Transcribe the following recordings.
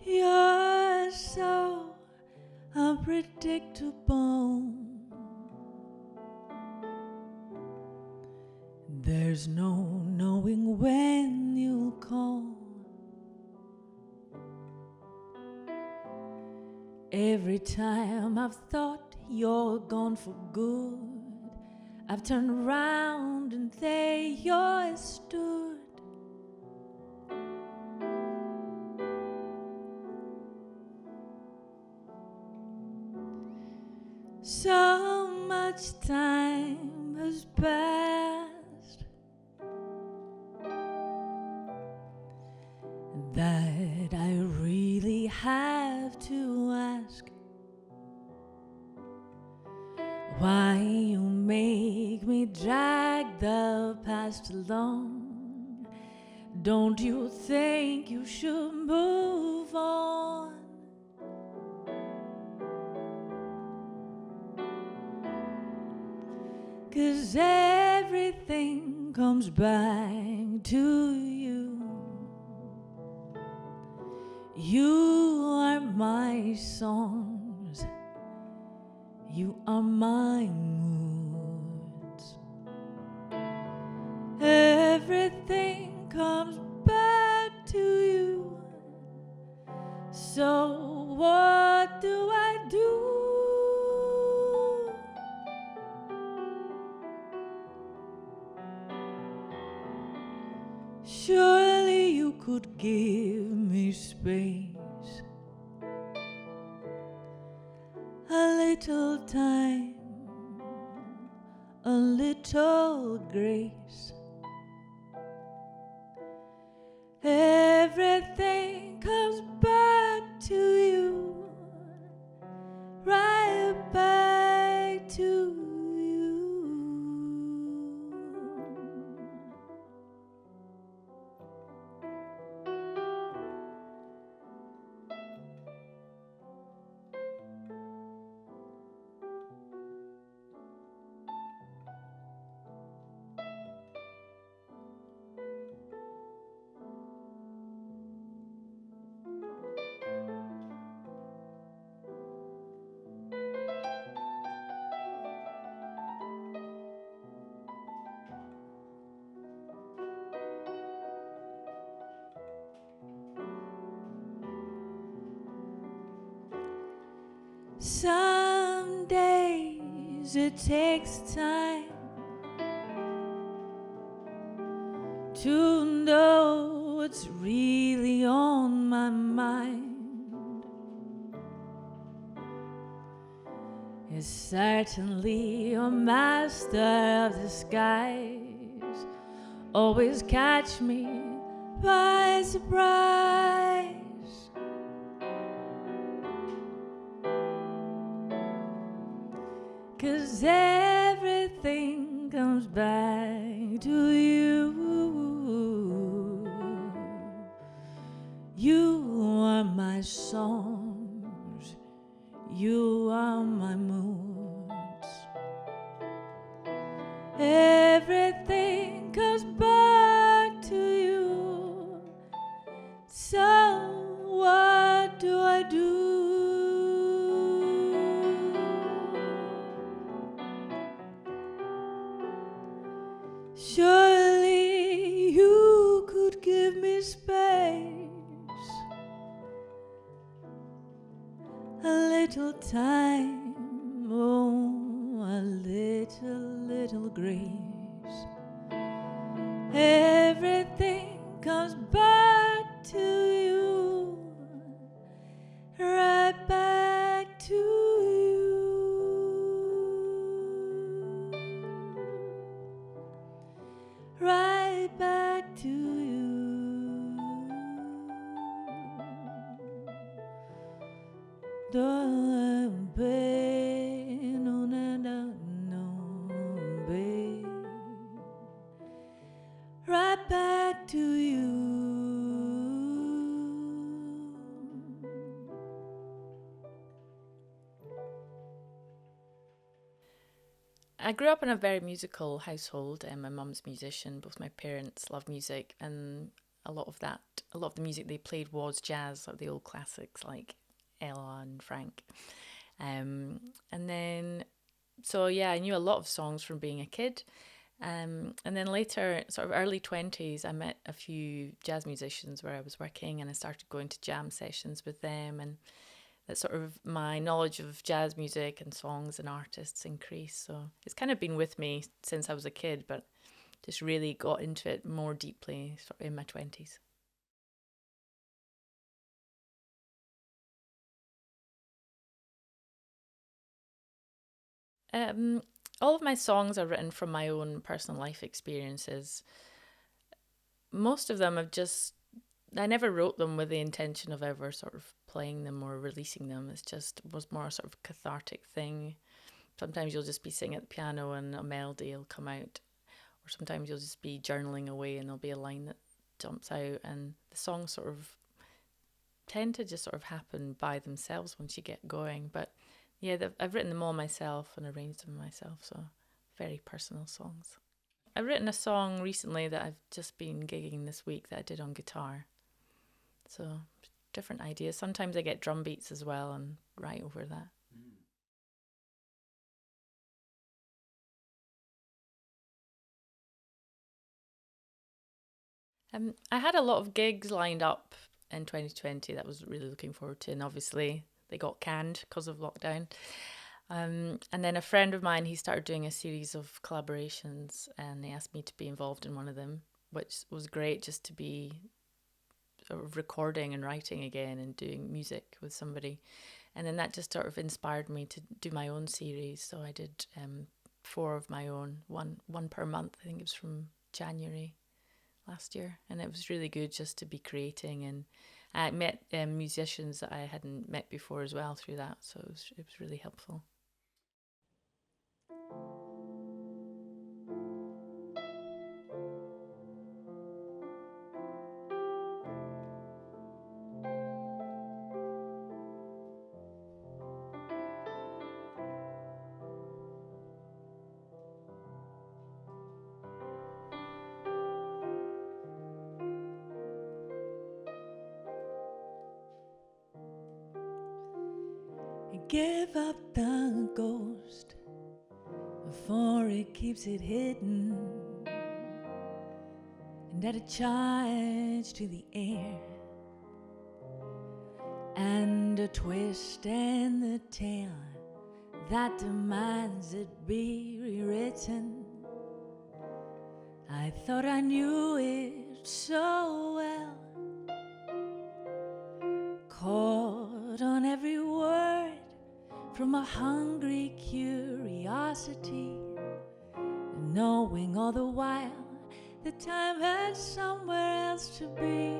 You're so unpredictable. There's no knowing when you'll call. Every time I've thought you're gone for good, I've turned around and there you stood. So much time has passed that I really have to ask why you make me drag the past along. Don't you think you should move on? 'Cause everything comes back to you. You are my songs, you are my moods. Everything comes back to you. So what do I do? Surely you could give me space, a little time, a little grace. Everything comes back to you, right back to you. Some days it takes time to know what's really on my mind. It's certainly a master of disguise, always catch me by surprise. 'Cause everything comes back to you. You are my songs, you are my moods. Everything comes back to you. So what do I do? Surely you could give me space, a little time, oh, a little grace. Everything comes back to you, right back to you. Right back to you. no, no, no, no, babe. Right back to you. I grew up in a very musical household, and my mum's a musician. Both my parents love music, and a lot of the music they played was jazz, like the old classics like Ella and Frank. And then, so yeah, I knew a lot of songs from being a kid. And then later, sort of early 20s, I met a few jazz musicians where I was working, and I started going to jam sessions with them, and that sort of my knowledge of jazz music and songs and artists increased. So it's kind of been with me since I was a kid, but just really got into it more deeply sort of in my 20s. Um, all of my songs are written from my own personal life experiences. Most of them I never wrote them with the intention of ever sort of playing them or releasing them. It's just was more sort of a cathartic thing. Sometimes you'll just be sitting at the piano and a melody will come out, or sometimes you'll just be journaling away and there'll be a line that jumps out, and the songs sort of tend to just sort of happen by themselves once you get going. But yeah, I've written them all myself and arranged them myself, so very personal songs. I've written a song recently that I've just been gigging this week that I did on guitar. So different ideas. Sometimes I get drum beats as well and write over that. I had a lot of gigs lined up in 2020 that I was really looking forward to, and obviously they got canned because of lockdown. And then a friend of mine, he started doing a series of collaborations, and he asked me to be involved in one of them, which was great just to be sort of recording and writing again and doing music with somebody. And then that just sort of inspired me to do my own series. So I did 4 of my own, one per month. I think it was from January last year, and it was really good just to be creating. And I met musicians that I hadn't met before as well through that, so it was really helpful. Give up the ghost before it keeps it hidden, and add a charge to the air, and a twist in the tale that demands it be rewritten. I thought I knew it so well, caught on every word from a hungry curiosity, and knowing all the while the time had somewhere else to be.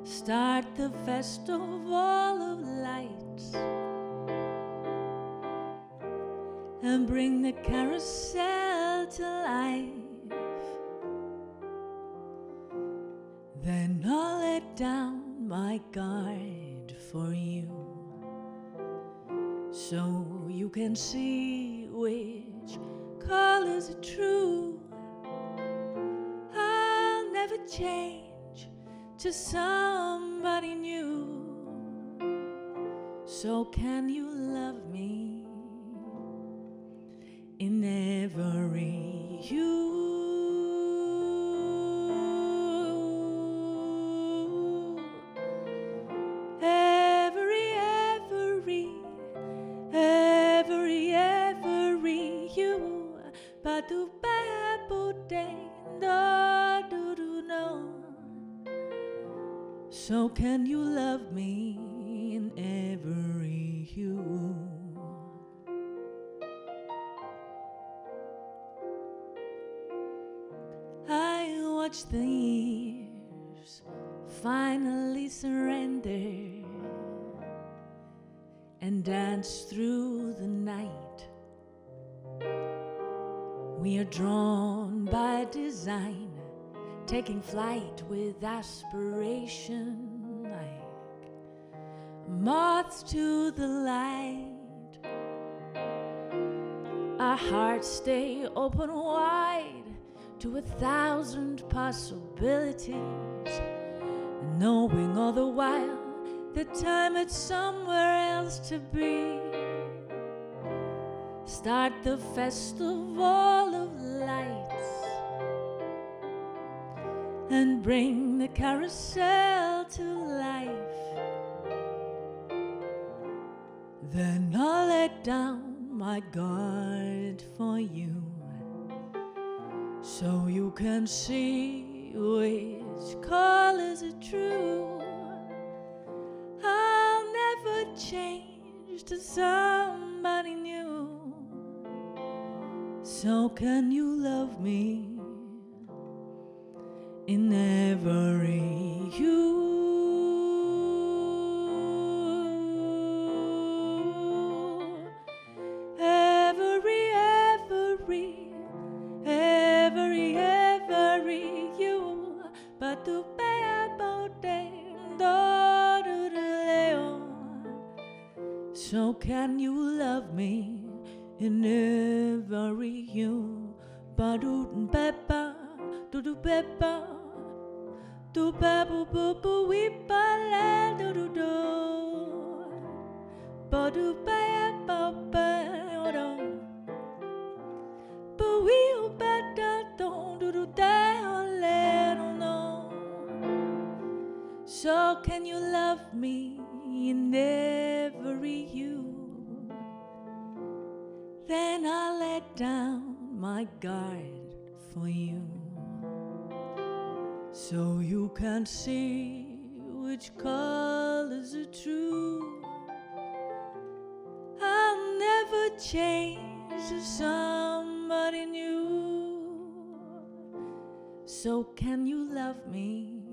Start the festival of lights and bring the carousel to life. Then I'll let down my guard for you, so you can see which colors are true. I'll never change to somebody new. So can you love me in every hue? Every you, but do no. So can you love me in every hue? I watch the years finally surrender, and dance through the night. We are drawn by design, taking flight with aspiration, like moths to the light. Our hearts stay open wide to 1,000 possibilities, knowing all the while the time it's somewhere else to be. Start the festival of lights and bring the carousel to life. Then I'll let down my guard for you, so you can see which colors are true. I'll never change to somebody new. So can you love me in every hue? Every you. But to pay about so can you love me in every hue? Ba-do peppa, do peppa, do babu boo boo wee ba la do do do, ba do ba ba ba do, ba wee ba da do do da le do no. So can you love me in every hue? Then I'll let down my guard for you, so you can see which colors are true. I'll never change to somebody new. So can you love me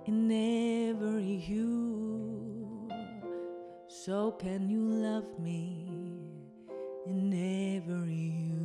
in every hue? So can you love me in every hue?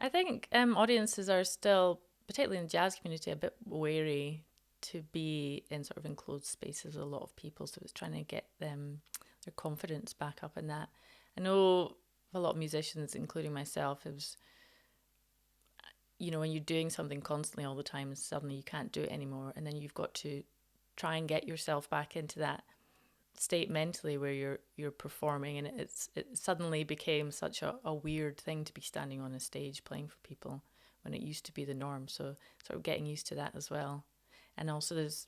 I think audiences are still, particularly in the jazz community, a bit wary to be in sort of enclosed spaces with a lot of people. So it's trying to get them their confidence back up in that. I know a lot of musicians, including myself, it was, you know, when you're doing something constantly all the time and suddenly you can't do it anymore, and then you've got to try and get yourself back into that state mentally where you're performing, and it suddenly became such a weird thing to be standing on a stage playing for people when it used to be the norm. So sort of getting used to that as well. And also there's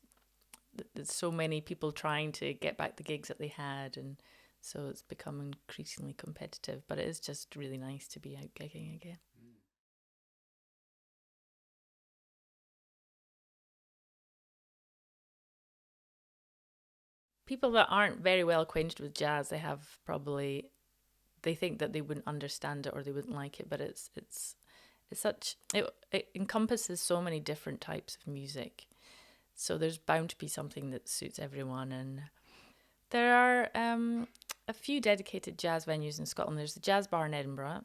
so many people trying to get back the gigs that they had, and so it's become increasingly competitive, but it is just really nice to be out gigging again. People that aren't very well acquainted with jazz, they think that they wouldn't understand it or they wouldn't like it, but it encompasses so many different types of music. So there's bound to be something that suits everyone. And there are a few dedicated jazz venues in Scotland. There's the Jazz Bar in Edinburgh.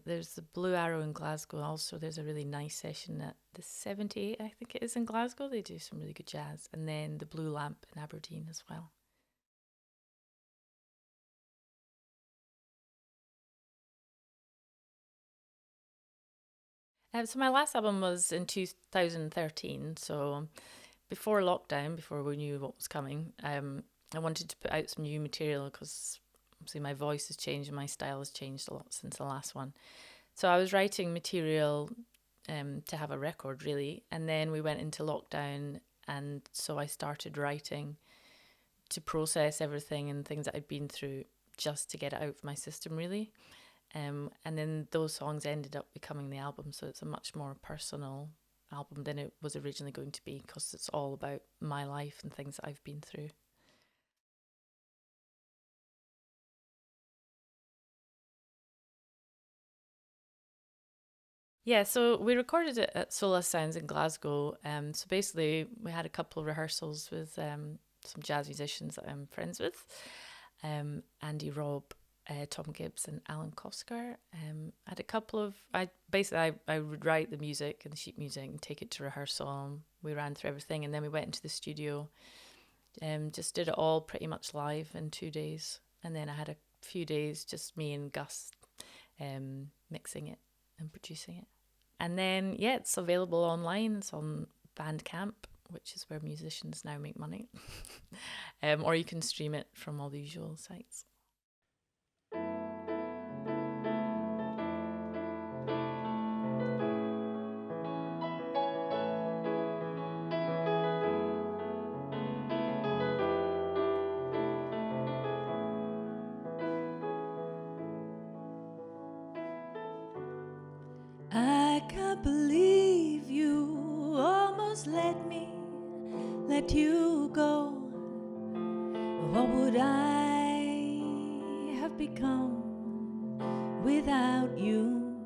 There's the Blue Arrow in Glasgow. Also, there's a really nice session at the 78, I think it is, in Glasgow. They do some really good jazz. And then the Blue Lamp in Aberdeen as well. So my last album was in 2013. So before lockdown, before we knew what was coming, I wanted to put out some new material because obviously my voice has changed and my style has changed a lot since the last one. So I was writing material to have a record, really. And then we went into lockdown, and so I started writing to process everything and things that I'd been through just to get it out of my system, really. And then those songs ended up becoming the album, so it's a much more personal album than it was originally going to be, because it's all about my life and things that I've been through. Yeah, so we recorded it at Solar Sounds in Glasgow. So basically, we had a couple of rehearsals with some jazz musicians that I'm friends with, Andy Robb, Tom Gibbs, and Alan Kosker. I had a couple of I would write the music and the sheet music and take it to rehearsal. We ran through everything, and then we went into the studio. Just did it all pretty much live in 2 days, and then I had a few days just me and Gus mixing it and producing it. And then, yeah, it's available online. It's on Bandcamp, which is where musicians now make money. Or you can stream it from all the usual sites. I can't believe you almost let you go. What would I have become without you?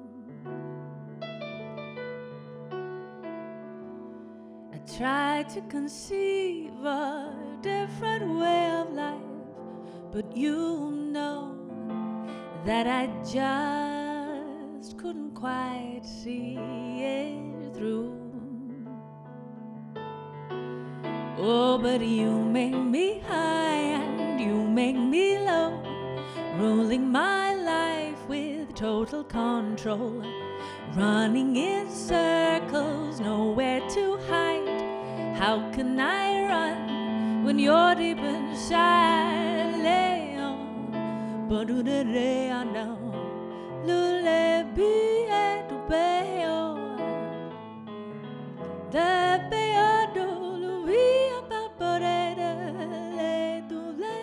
I tried to conceive a different way of life, but you know that I just couldn't quite see it through. Oh, but you make me high and you make me low, ruling my life with total control, running in circles, nowhere to hide. How can I run when you're deep inside? Leon, but do the day I know. Lule be at the bayo, the bayo do Louis Papareda le do le.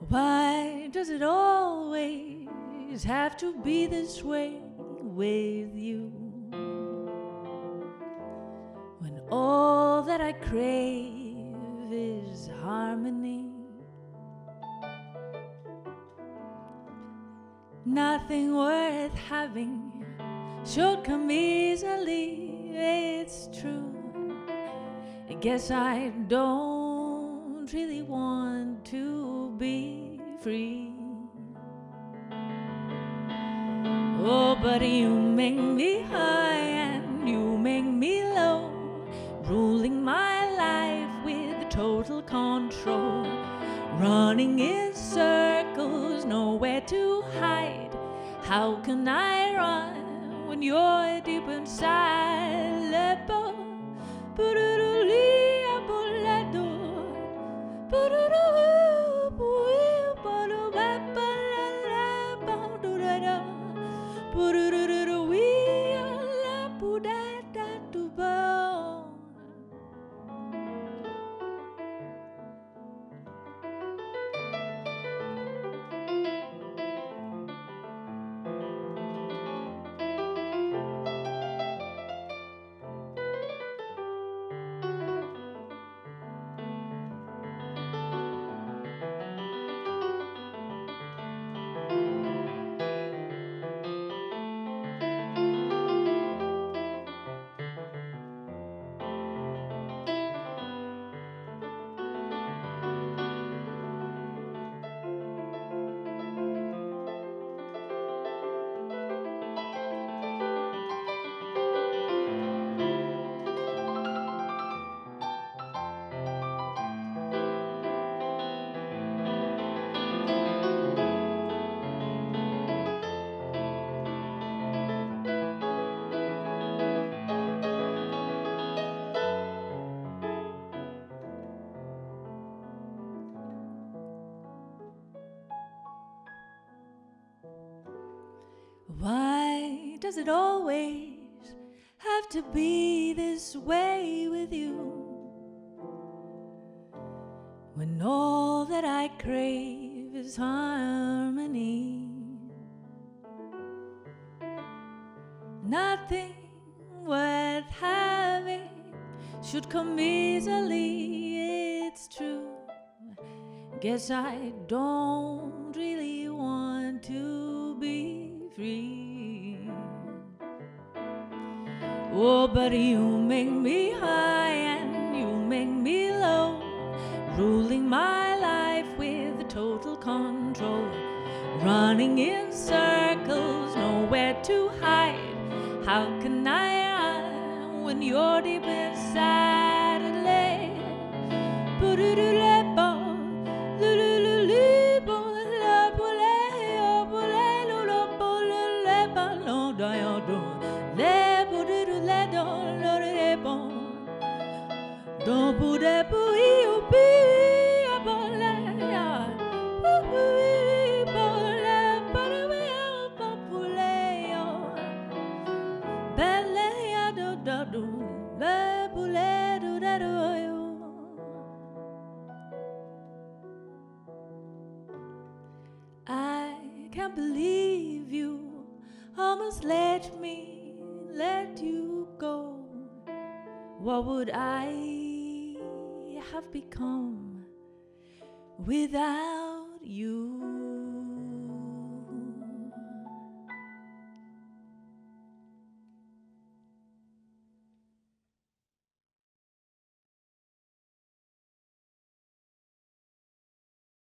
Why does it always have to be this way with you? When all that I crave is harmony. Nothing worth having should come easily, it's true. I guess I don't really want to be free. Oh, but you make me high and you make me low, ruling my life with total control, running in circles, nowhere to hide. How can I run when you're deep inside? Lepo, pururulia boledo, pururu, pui, polo, bapalala, bondurada, pururu, we la pudata to bone. Why does it always have to be this way with you? When all that I crave is harmony. nothing worth having should come easily, it's true. Guess I don't really want to be free. Oh, but you make me high and you make me low, ruling my life with total control, running in circles, nowhere to hide. How can I run when you're deep inside a lake? I can't believe you almost let you go. What would I have become without you?